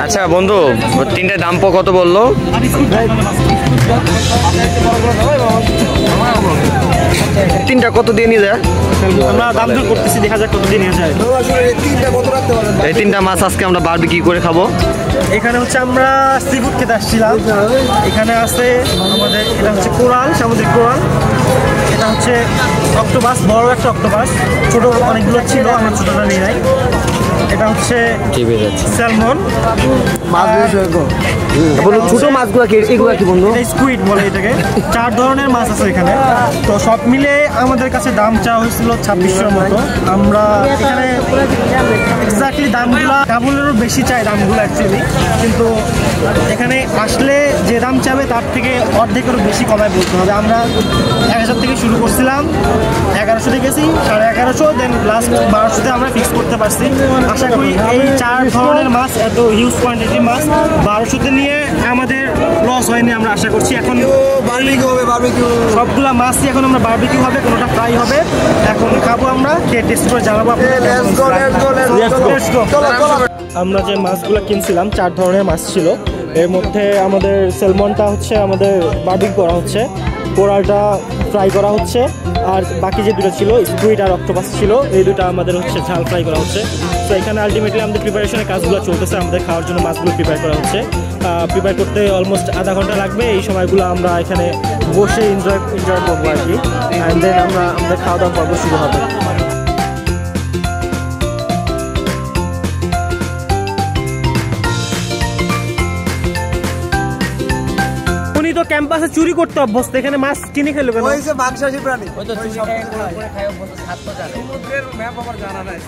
আচ্ছা বন্ধু, তিনটে দাম কত বললো? তিনটা কত দিয়ে নিয়ে যায়? আমরা দাম দর করতেছি, দেখা যাক কত দিয়ে নিয়ে যায়। এই তিনটা মাছ আজকে আমরা বারবিকিউ করে খাবো। এখানে হচ্ছে আমরা সি ফুড খেতে আসছিলাম। এখানে আছে আমাদের, এটা হচ্ছে কোরাল, সামুদ্রিক কোরাল। এটা হচ্ছে অক্টোপাস, বড় একটা অক্টোপাস। ছোট অনেকগুলো ছিল, আমরা ছোটটা নিয়ে নাই। এটা হচ্ছে স্যালমন। ছোট মাছগুলো কি, এগুলো কি বন্ধু? স্কুইড বলে এটাকে। 4 ধরনের মাছ আছে এখানে। তো সব মিলে আমাদের কাছে দাম চাওয়া হয়েছিল 2600 মতো। আমরা এখানে এক্স্যাক্টলি দামগুলো কাবুলেরও বেশি চাই, দামগুলো অ্যাকচুয়ালি। কিন্তু এখানে আসলে যে দাম চাবে তার থেকে অর্ধেকেরও বেশি কমায় বলতে হবে। আমরা 1000 থেকে শুরু করছিলাম, 1100-তে গেছি, 1150, দেন লাস্ট 1200-তে আমরা ফিক্স করতে পারছি। আশা করি এই 4 ধরনের মাছ, এত হিউজ কোয়ান্টিটির মাছ 1200-তে নিয়ে আমাদের লস হয়নি, আমরা আশা করছি। এখন বারবিকিউ হবে, সবগুলা মাছই এখন আমরা বারবিকিউ হবে, কোনোটা ফ্রাই হবে। এখন খাবো, আমরা খেয়ে টেস্ট করে জানাবো আপনাদের। আমরা যে মাছগুলো কিনছিলাম 4 ধরনের মাছ ছিল। এর মধ্যে আমাদের স্যালমনটা হচ্ছে আমাদের বারবিকিউ করা হচ্ছে, কোরালটা ফ্রাই করা হচ্ছে, আর বাকি যে দুটো ছিল স্কুইড আর অক্টোপাস ছিল, এই দুটো আমাদের হচ্ছে ঝাল ফ্রাই করা হচ্ছে। তো এখানে আলটিমেটলি আমাদের প্রিপারেশনের কাজগুলো চলতেছে, আমাদের খাওয়ার জন্য মাছগুলো প্রিপেয়ার করা হচ্ছে। প্রিপেয়ার করতে অলমোস্ট আধা ঘন্টা লাগবে। এই সময়গুলো আমরা এখানে বসে এনজয় করবো আর কি। অ্যান্ড দেন আমাদের খাওয়া দাওয়া পর্ব শুরু হবে। উনি তো ক্যাম্পাসে চুরি করতে অভ্যস্ত, এখানে মাছ কিনে খেলো কেন? মাংসাশী প্রাণী, সমুদ্রের ম্যাপ আমার জানা নাই।